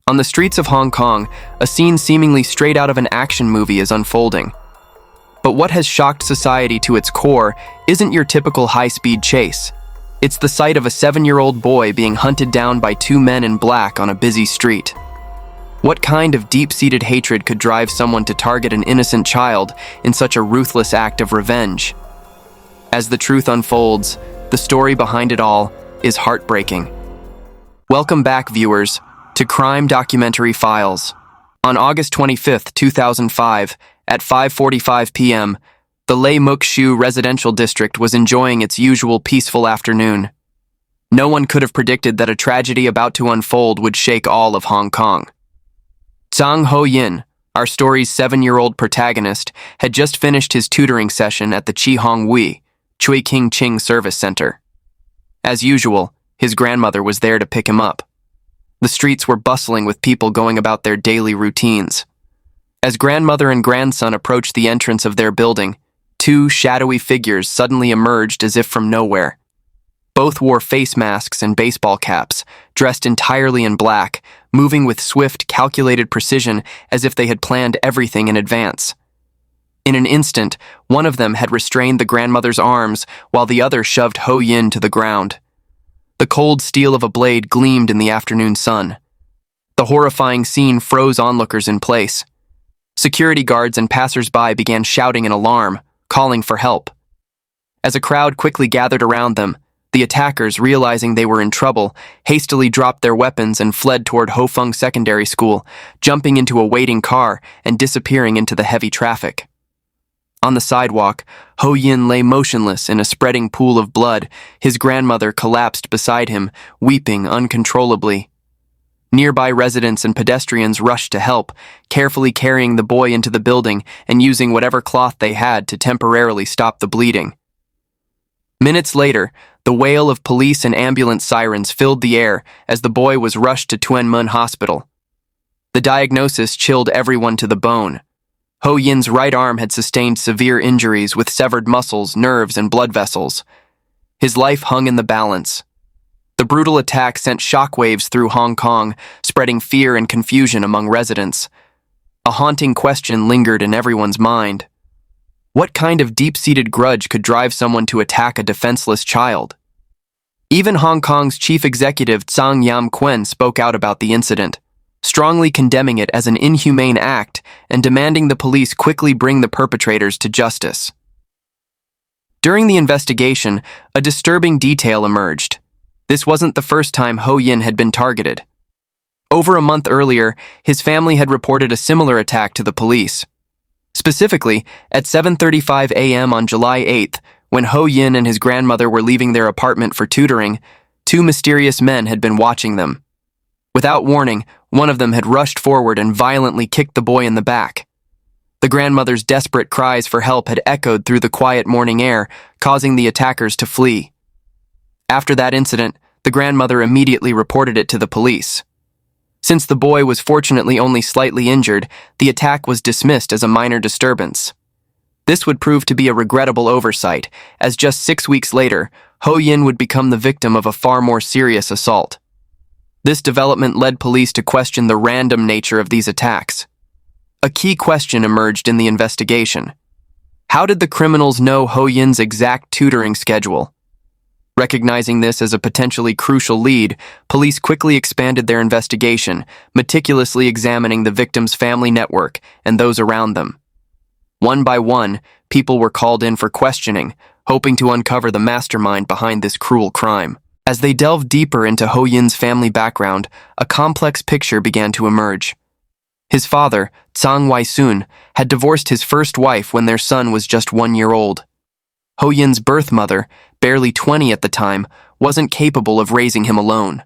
On the streets of Hong Kong, a scene seemingly straight out of an action movie is unfolding. But what has shocked society to its core isn't your typical high-speed chase. It's the sight of a 7-year-old boy being hunted down by two men in black on a busy street. What kind of deep-seated hatred could drive someone to target an innocent child in such a ruthless act of revenge? As the truth unfolds, the story behind it all is heartbreaking. Welcome back, viewers, to Crime Documentary Files. On August 25, 2005, at 5:45 p.m., the Lai Muk Shu residential district was enjoying its usual peaceful afternoon. No one could have predicted that a tragedy about to unfold would shake all of Hong Kong. Tsang Ho-yin, our story's 7-year-old protagonist, had just finished his tutoring session at the Chi-Hong-Wei, Chui King Ching Service Center. As usual, his grandmother was there to pick him up. The streets were bustling with people going about their daily routines. As grandmother and grandson approached the entrance of their building, two shadowy figures suddenly emerged as if from nowhere. Both wore face masks and baseball caps, dressed entirely in black, moving with swift, calculated precision as if they had planned everything in advance. In an instant, one of them had restrained the grandmother's arms while the other shoved Ho-yin to the ground. The cold steel of a blade gleamed in the afternoon sun. The horrifying scene froze onlookers in place. Security guards and passers-by began shouting in alarm, calling for help. As a crowd quickly gathered around them, the attackers, realizing they were in trouble, hastily dropped their weapons and fled toward Ho-Fung Secondary School, jumping into a waiting car and disappearing into the heavy traffic. On the sidewalk, Ho-yin lay motionless in a spreading pool of blood. His grandmother collapsed beside him, weeping uncontrollably. Nearby residents and pedestrians rushed to help, carefully carrying the boy into the building and using whatever cloth they had to temporarily stop the bleeding. Minutes later, the wail of police and ambulance sirens filled the air as the boy was rushed to Tuen Mun Hospital. The diagnosis chilled everyone to the bone. Ho-yin's right arm had sustained severe injuries with severed muscles, nerves, and blood vessels. His life hung in the balance. The brutal attack sent shockwaves through Hong Kong, spreading fear and confusion among residents. A haunting question lingered in everyone's mind. What kind of deep-seated grudge could drive someone to attack a defenseless child? Even Hong Kong's chief executive Tsang spoke out about the incident, strongly condemning it as an inhumane act and demanding the police quickly bring the perpetrators to justice. During the investigation, a disturbing detail emerged. This wasn't the first time Ho-yin had been targeted. Over a month earlier, his family had reported a similar attack to the police. Specifically, at 7:35 a.m. on July 8th, when Ho-yin and his grandmother were leaving their apartment for tutoring, two mysterious men had been watching them. Without warning, one of them had rushed forward and violently kicked the boy in the back. The grandmother's desperate cries for help had echoed through the quiet morning air, causing the attackers to flee. After that incident, the grandmother immediately reported it to the police. Since the boy was fortunately only slightly injured, the attack was dismissed as a minor disturbance. This would prove to be a regrettable oversight, as just 6 weeks later, Ho-yin would become the victim of a far more serious assault. This development led police to question the random nature of these attacks. A key question emerged in the investigation. How did the criminals know Ho-yin's exact tutoring schedule? Recognizing this as a potentially crucial lead, police quickly expanded their investigation, meticulously examining the victim's family network and those around them. One by one, people were called in for questioning, hoping to uncover the mastermind behind this cruel crime. As they delved deeper into Ho-yin's family background, a complex picture began to emerge. His father, Tsang had divorced his first wife when their son was just 1 year old. Ho-yin's birth mother, barely 20 at the time, wasn't capable of raising him alone.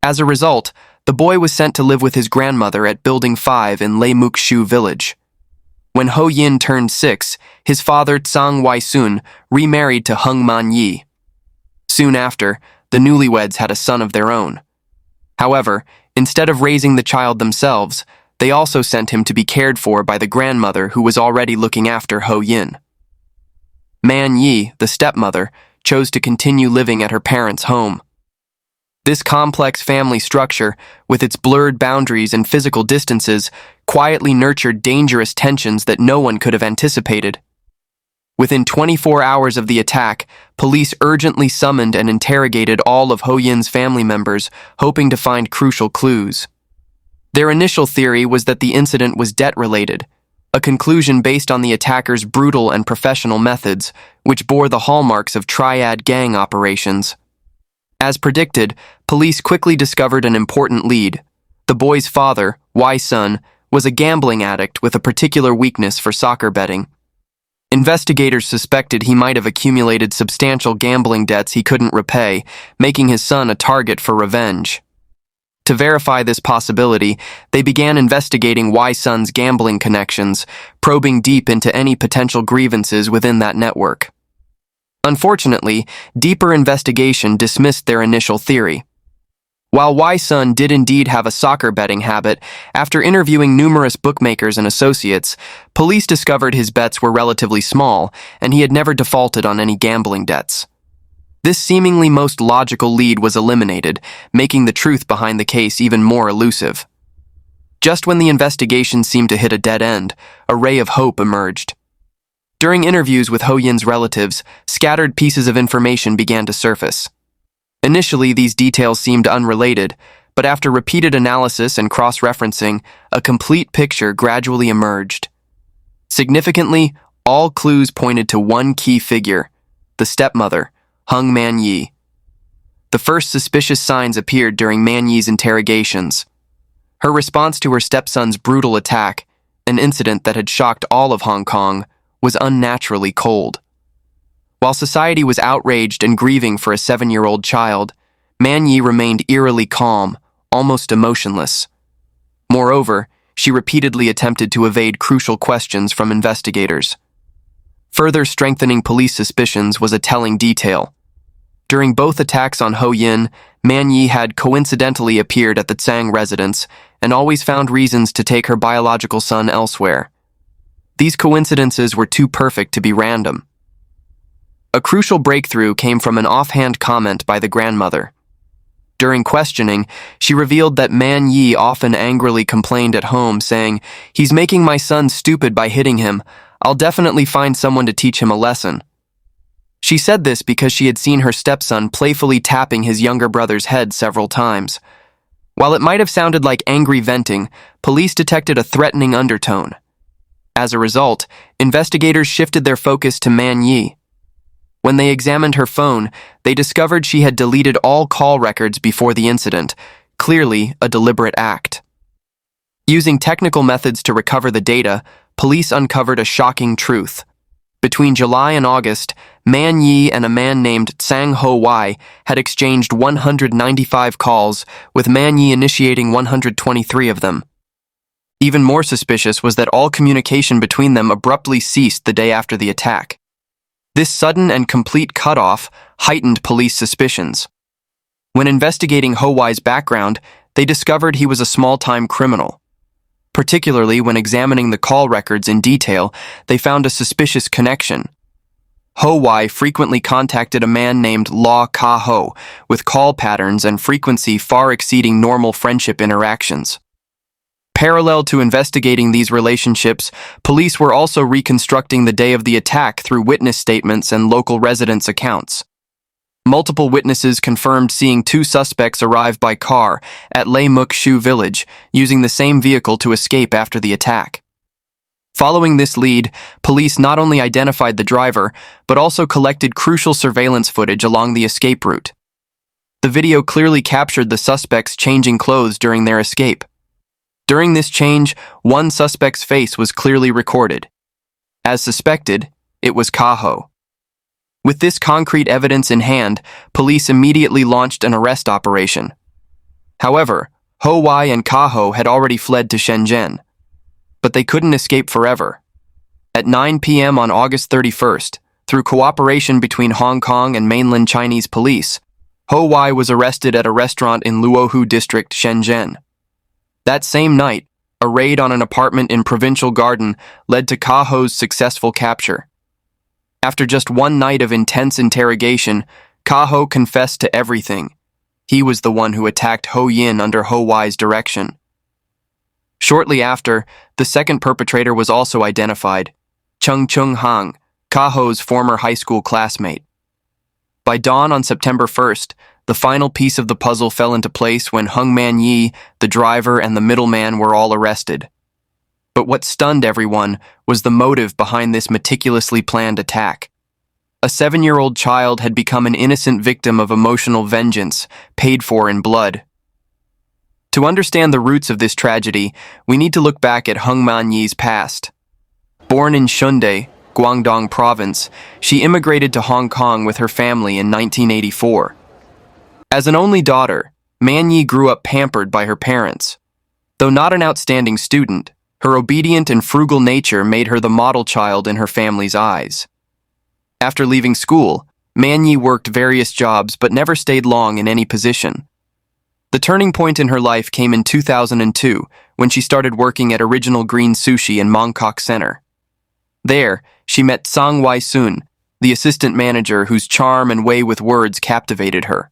As a result, the boy was sent to live with his grandmother at Building 5 in Lai Muk Shu village. When Ho-yin turned 6, his father Tsang remarried to Hung Man-yi. Soon after, the newlyweds had a son of their own. However, instead of raising the child themselves, they also sent him to be cared for by the grandmother who was already looking after Ho-yin. Man-yi, the stepmother, chose to continue living at her parents' home. This complex family structure, with its blurred boundaries and physical distances, quietly nurtured dangerous tensions that no one could have anticipated. Within 24 hours of the attack, police urgently summoned and interrogated all of Ho-Yin's family members, hoping to find crucial clues. Their initial theory was that the incident was debt-related, a conclusion based on the attacker's brutal and professional methods, which bore the hallmarks of triad gang operations. As predicted, police quickly discovered an important lead. The boy's father, Wai-sun, was a gambling addict with a particular weakness for soccer betting. Investigators suspected he might have accumulated substantial gambling debts he couldn't repay, making his son a target for revenge. To verify this possibility, they began investigating Wai-sun's gambling connections, probing deep into any potential grievances within that network. Unfortunately, deeper investigation dismissed their initial theory. While Wai-sun did indeed have a soccer betting habit, after interviewing numerous bookmakers and associates, police discovered his bets were relatively small, and he had never defaulted on any gambling debts. This seemingly most logical lead was eliminated, making the truth behind the case even more elusive. Just when the investigation seemed to hit a dead end, a ray of hope emerged. During interviews with Ho-Yin's relatives, scattered pieces of information began to surface. Initially, these details seemed unrelated, but after repeated analysis and cross-referencing, a complete picture gradually emerged. Significantly, all clues pointed to one key figure, the stepmother, Hung Man-yi. The first suspicious signs appeared during Man-yi's interrogations. Her response to her stepson's brutal attack, an incident that had shocked all of Hong Kong, was unnaturally cold. While society was outraged and grieving for a 7-year-old child, Man-yi remained eerily calm, almost emotionless. Moreover, she repeatedly attempted to evade crucial questions from investigators. Further strengthening police suspicions was a telling detail. During both attacks on Ho-Yin, Man-yi had coincidentally appeared at the Tsang residence and always found reasons to take her biological son elsewhere. These coincidences were too perfect to be random. A crucial breakthrough came from an offhand comment by the grandmother. During questioning, she revealed that Man-yi often angrily complained at home, saying, "He's making my son stupid by hitting him. I'll definitely find someone to teach him a lesson." She said this because she had seen her stepson playfully tapping his younger brother's head several times. While it might have sounded like angry venting, police detected a threatening undertone. As a result, investigators shifted their focus to Man-yi. When they examined her phone, they discovered she had deleted all call records before the incident, clearly a deliberate act. Using technical methods to recover the data, police uncovered a shocking truth. Between July and August, Man-yi and a man named Tsang Ho-Wai had exchanged 195 calls, with Man-yi initiating 123 of them. Even more suspicious was that all communication between them abruptly ceased the day after the attack. This sudden and complete cutoff heightened police suspicions. When investigating Ho-Wai's background, they discovered he was a small-time criminal. Particularly when examining the call records in detail, they found a suspicious connection. Ho-Wai frequently contacted a man named Lai Muk Shu, with call patterns and frequency far exceeding normal friendship interactions. Parallel to investigating these relationships, police were also reconstructing the day of the attack through witness statements and local residents' accounts. Multiple witnesses confirmed seeing two suspects arrive by car at Lai Muk Shu village, using the same vehicle to escape after the attack. Following this lead, police not only identified the driver, but also collected crucial surveillance footage along the escape route. The video clearly captured the suspects changing clothes during their escape. During this change, one suspect's face was clearly recorded. As suspected, it was Kaho. With this concrete evidence in hand, police immediately launched an arrest operation. However, Ho-Wai and Kaho had already fled to Shenzhen. But they couldn't escape forever. At 9 p.m. on August 31st, through cooperation between Hong Kong and mainland Chinese police, Ho-Wai was arrested at a restaurant in Luohu District, Shenzhen. That same night, a raid on an apartment in Provincial Garden led to Kaho's successful capture. After just one night of intense interrogation, Kaho confessed to everything. He was the one who attacked Ho-yin under Ho-Wai's direction. Shortly after, the second perpetrator was also identified, Chung Chung-hang, Kaho's former high school classmate. By dawn on September 1st, the final piece of the puzzle fell into place when Hung Man-yi, the driver, and the middleman were all arrested. But what stunned everyone was the motive behind this meticulously planned attack. A 7-year-old child had become an innocent victim of emotional vengeance, paid for in blood. To understand the roots of this tragedy, we need to look back at Hung Man-yi's past. Born in Shunde, Guangdong Province, she immigrated to Hong Kong with her family in 1984. As an only daughter, Man-yi grew up pampered by her parents. Though not an outstanding student, her obedient and frugal nature made her the model child in her family's eyes. After leaving school, Man-yi worked various jobs but never stayed long in any position. The turning point in her life came in 2002 when she started working at Original Green Sushi in Mongkok Center. There, she met Tsang Wai-sun, the assistant manager whose charm and way with words captivated her.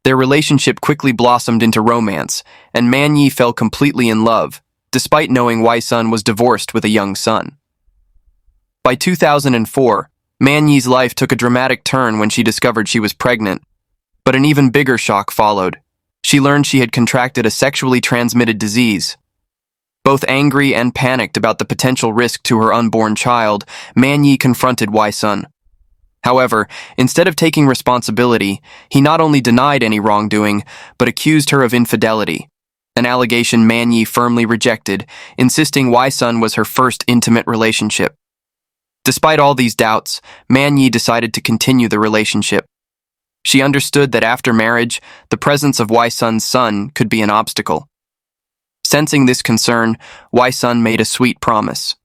Their relationship quickly blossomed into romance, and Man-yi fell completely in love, despite knowing Wai-sun was divorced with a young son. By 2004, Man-yi's life took a dramatic turn when she discovered she was pregnant. But an even bigger shock followed. She learned she had contracted a sexually transmitted disease. Both angry and panicked about the potential risk to her unborn child, Man-yi confronted Wai-sun. However, instead of taking responsibility, he not only denied any wrongdoing, but accused her of infidelity, an allegation Man-yi firmly rejected, insisting Wai-sun was her first intimate relationship. Despite all these doubts, Man-yi decided to continue the relationship. She understood that after marriage, the presence of Wai-sun's son could be an obstacle. Sensing this concern, Wai-sun made a sweet promise.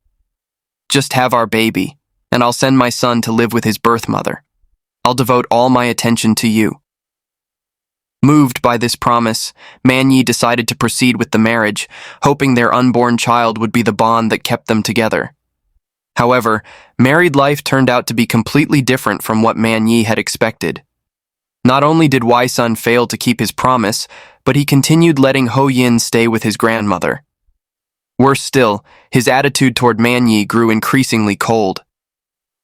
"Just have our baby, and I'll send my son to live with his birth mother. I'll devote all my attention to you." Moved by this promise, Man-yi decided to proceed with the marriage, hoping their unborn child would be the bond that kept them together. However, married life turned out to be completely different from what Man-yi had expected. Not only did Wai-sun fail to keep his promise, but he continued letting Ho-yin stay with his grandmother. Worse still, his attitude toward Man-yi grew increasingly cold.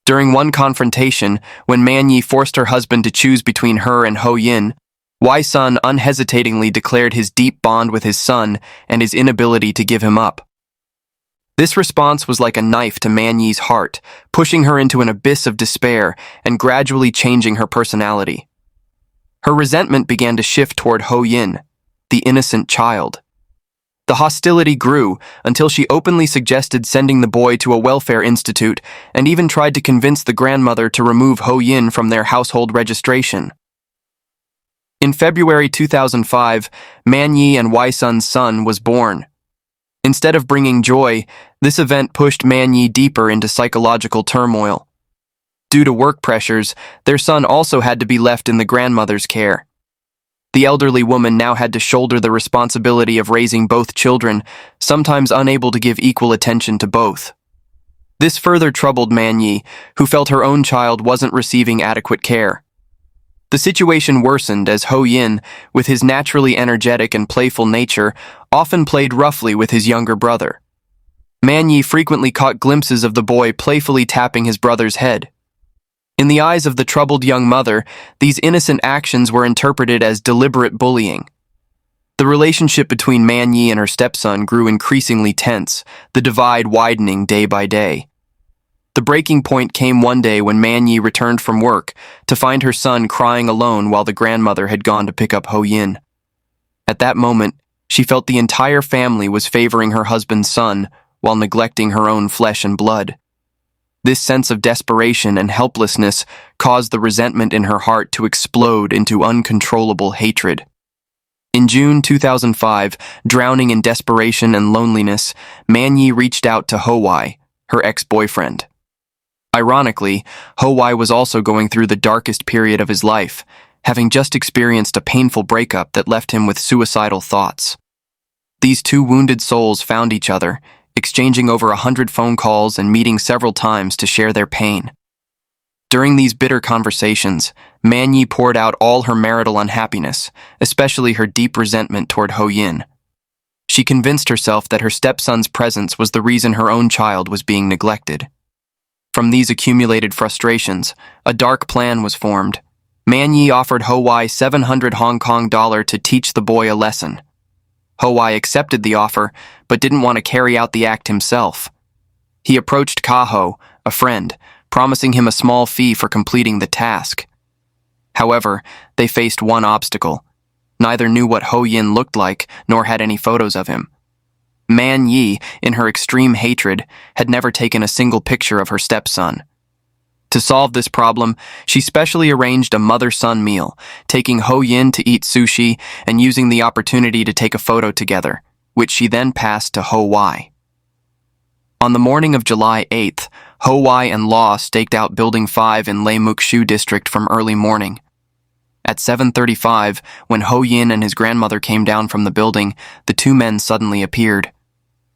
During one confrontation, when Man-yi forced her husband to choose between her and Ho-yin, Wai-sun unhesitatingly declared his deep bond with his son and his inability to give him up. This response was like a knife to Man-yi's heart, pushing her into an abyss of despair and gradually changing her personality. Her resentment began to shift toward Ho-yin, the innocent child. The hostility grew until she openly suggested sending the boy to a welfare institute and even tried to convince the grandmother to remove Ho-yin from their household registration. In February 2005, Man-yi and Wai-sun's son was born. Instead of bringing joy, this event pushed Man-yi deeper into psychological turmoil. Due to work pressures, their son also had to be left in the grandmother's care. The elderly woman now had to shoulder the responsibility of raising both children, sometimes unable to give equal attention to both. This further troubled Man-yi, who felt her own child wasn't receiving adequate care. The situation worsened as Ho-yin, with his naturally energetic and playful nature, often played roughly with his younger brother. Man-yi frequently caught glimpses of the boy playfully tapping his brother's head. In the eyes of the troubled young mother, these innocent actions were interpreted as deliberate bullying. The relationship between Man-yi and her stepson grew increasingly tense, the divide widening day by day. The breaking point came one day when Man-yi returned from work to find her son crying alone while the grandmother had gone to pick up Ho-yin. At that moment, she felt the entire family was favoring her husband's son while neglecting her own flesh and blood. This sense of desperation and helplessness caused the resentment in her heart to explode into uncontrollable hatred. In June 2005, drowning in desperation and loneliness, Man-yi reached out to Ho-Wai, her ex-boyfriend. Ironically, Ho-Wai was also going through the darkest period of his life, having just experienced a painful breakup that left him with suicidal thoughts. These two wounded souls found each other, exchanging over 100 phone calls and meeting several times to share their pain. During these bitter conversations, Man Yi poured out all her marital unhappiness, especially her deep resentment toward Ho-yin. She convinced herself that her stepson's presence was the reason her own child was being neglected. From these accumulated frustrations, a dark plan was formed. Man Yi offered Ho-Wai 700 Hong Kong dollar to teach the boy a lesson. Ho-Wai accepted the offer, but didn't want to carry out the act himself. He approached Ka-ho, a friend, promising him a small fee for completing the task. However, they faced one obstacle. Neither knew what Ho-yin looked like, nor had any photos of him. Man Yi, in her extreme hatred, had never taken a single picture of her stepson. To solve this problem, she specially arranged a mother-son meal, taking Ho-yin to eat sushi and using the opportunity to take a photo together, which she then passed to Ho-Wai. On the morning of July 8th, Ho-Wai and Law staked out Building 5 in Lai Muk Shu district from early morning. At 7:35, when Ho-yin and his grandmother came down from the building, the two men suddenly appeared.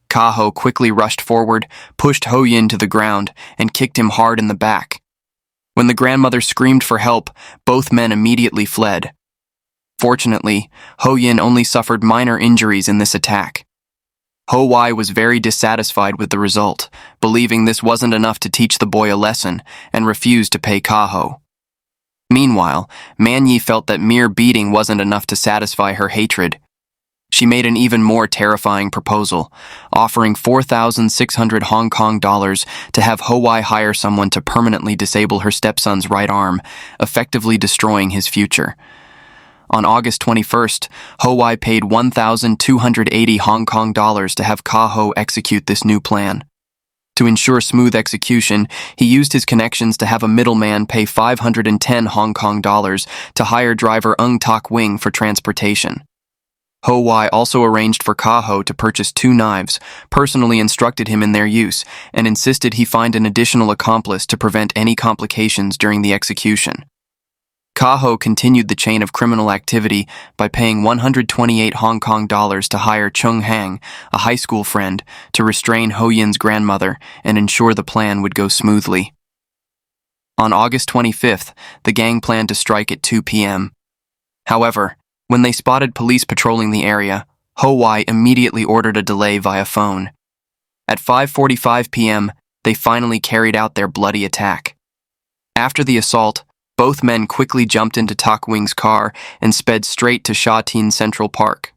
Ka-ho quickly rushed forward, pushed Ho-yin to the ground, and kicked him hard in the back. When the grandmother screamed for help, both men immediately fled. Fortunately, Ho-yin only suffered minor injuries in this attack. Ho-Wai was very dissatisfied with the result, believing this wasn't enough to teach the boy a lesson, and refused to pay Ka-ho. Meanwhile, Man Yi felt that mere beating wasn't enough to satisfy her hatred. She made an even more terrifying proposal, offering 4,600 Hong Kong dollars to have Ho-Wai hire someone to permanently disable her stepson's right arm, effectively destroying his future. On August 21st, Ho-Wai paid 1,280 Hong Kong dollars to have Ka-ho execute this new plan. To ensure smooth execution, he used his connections to have a middleman pay 510 Hong Kong dollars to hire driver Ung Tak Wing for transportation. Ho-Wai also arranged for Ka-ho to purchase 2 knives, personally instructed him in their use, and insisted he find an additional accomplice to prevent any complications during the execution. Ka-ho continued the chain of criminal activity by paying 128 Hong Kong dollars to hire Chung Hang, a high school friend, to restrain Ho-yin's grandmother and ensure the plan would go smoothly. On August 25th, the gang planned to strike at 2 p.m. However, when they spotted police patrolling the area, Ho-Wai immediately ordered a delay via phone. At 5:45 p.m., they finally carried out their bloody attack. After the assault, both men quickly jumped into Tak Wing's car and sped straight to Sha Tin Central Park.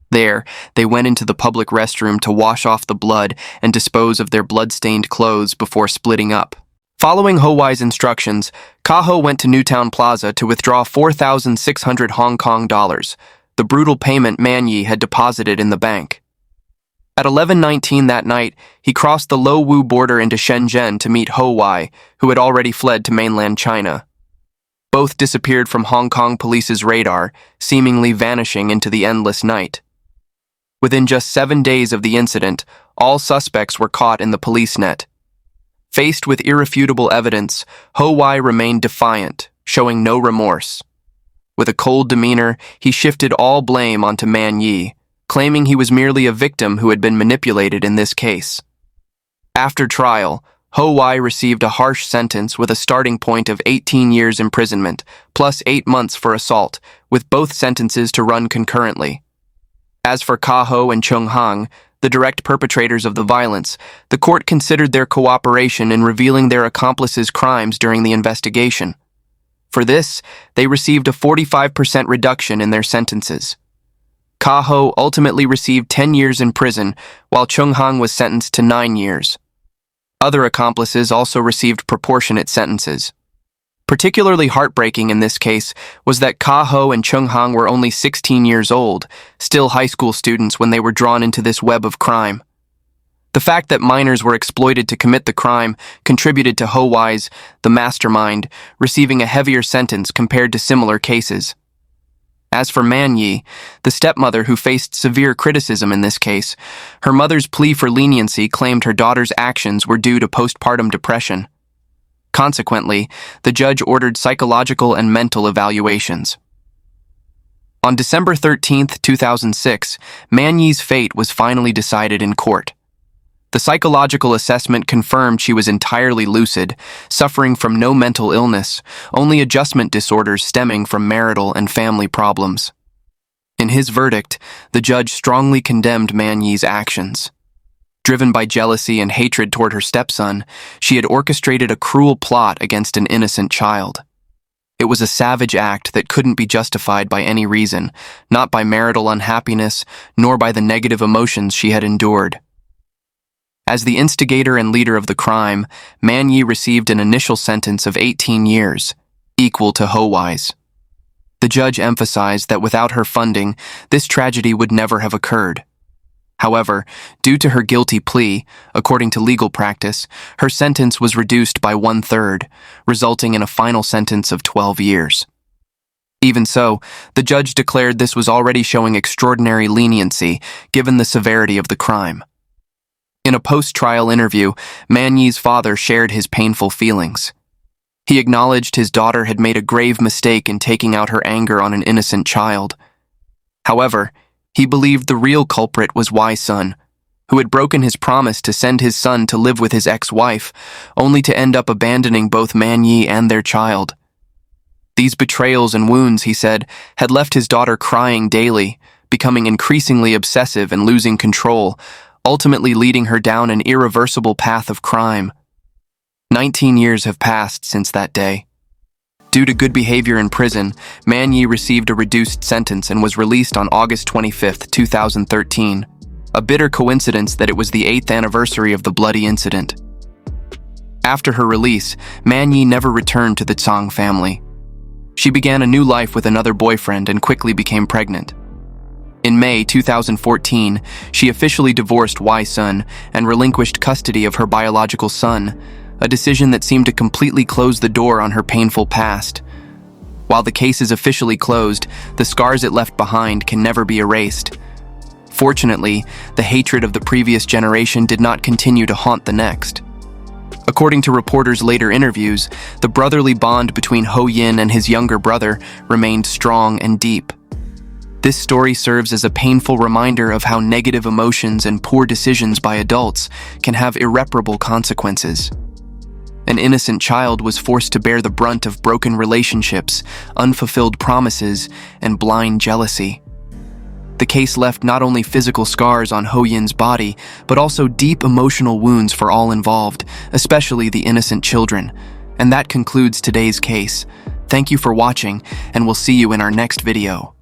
There, they went into the public restroom to wash off the blood and dispose of their blood-stained clothes before splitting up. Following Ho-Wai's instructions, Ka-ho went to Newtown Plaza to withdraw 4,600 Hong Kong dollars, the brutal payment Man Yi had deposited in the bank. At 11:19 that night, he crossed the Lo Wu border into Shenzhen to meet Ho-Wai, who had already fled to mainland China. Both disappeared from Hong Kong police's radar, seemingly vanishing into the endless night. Within just 7 days of the incident, all suspects were caught in the police net. Faced with irrefutable evidence, Ho-Wai remained defiant, showing no remorse. With a cold demeanor, he shifted all blame onto Man Yi, claiming he was merely a victim who had been manipulated in this case. After trial, Ho-Wai received a harsh sentence with a starting point of 18 years imprisonment, plus 8 months for assault, with both sentences to run concurrently. As for Ka-ho and Chung Hang, the direct perpetrators of the violence, the court considered their cooperation in revealing their accomplices' crimes during the investigation. For this, they received a 45% reduction in their sentences. Ka-ho ultimately received 10 years in prison, while Chung Hang was sentenced to 9 years. Other accomplices also received proportionate sentences. Particularly heartbreaking in this case was that Ka-ho and Chung Hang were only 16 years old, still high school students when they were drawn into this web of crime. The fact that minors were exploited to commit the crime contributed to Ho-Wai's, the mastermind, receiving a heavier sentence compared to similar cases. As for Man Yi, the stepmother who faced severe criticism in this case, her mother's plea for leniency claimed her daughter's actions were due to postpartum depression. Consequently, the judge ordered psychological and mental evaluations. On December 13, 2006, Man Yi's fate was finally decided in court. The psychological assessment confirmed she was entirely lucid, suffering from no mental illness, only adjustment disorders stemming from marital and family problems. In his verdict, the judge strongly condemned Man Yi's actions. Driven by jealousy and hatred toward her stepson, she had orchestrated a cruel plot against an innocent child. It was a savage act that couldn't be justified by any reason, not by marital unhappiness, nor by the negative emotions she had endured. As the instigator and leader of the crime, Man Yi received an initial sentence of 18 years, equal to Ho-Wai's. The judge emphasized that without her funding, this tragedy would never have occurred. However, due to her guilty plea, according to legal practice, her sentence was reduced by 1/3, resulting in a final sentence of 12 years. Even so, the judge declared this was already showing extraordinary leniency given the severity of the crime. In a post-trial interview, Man Yi's father shared his painful feelings. He acknowledged his daughter had made a grave mistake in taking out her anger on an innocent child. However, he believed the real culprit was Wai's son, who had broken his promise to send his son to live with his ex-wife, only to end up abandoning both Man Yi and their child. These betrayals and wounds, he said, had left his daughter crying daily, becoming increasingly obsessive and losing control, ultimately leading her down an irreversible path of crime. 19 years have passed since that day. Due to good behavior in prison, Man Yi received a reduced sentence and was released on August 25, 2013. A bitter coincidence that it was the 8th anniversary of the bloody incident. After her release, Man Yi never returned to the Tsang family. She began a new life with another boyfriend and quickly became pregnant. In May 2014, she officially divorced Wai's son and relinquished custody of her biological son, a decision that seemed to completely close the door on her painful past. While the case is officially closed, the scars it left behind can never be erased. Fortunately, the hatred of the previous generation did not continue to haunt the next. According to reporters' later interviews, the brotherly bond between Ho-yin and his younger brother remained strong and deep. This story serves as a painful reminder of how negative emotions and poor decisions by adults can have irreparable consequences. An innocent child was forced to bear the brunt of broken relationships, unfulfilled promises, and blind jealousy. The case left not only physical scars on Ho-yin's body, but also deep emotional wounds for all involved, especially the innocent children. And that concludes today's case. Thank you for watching, and we'll see you in our next video.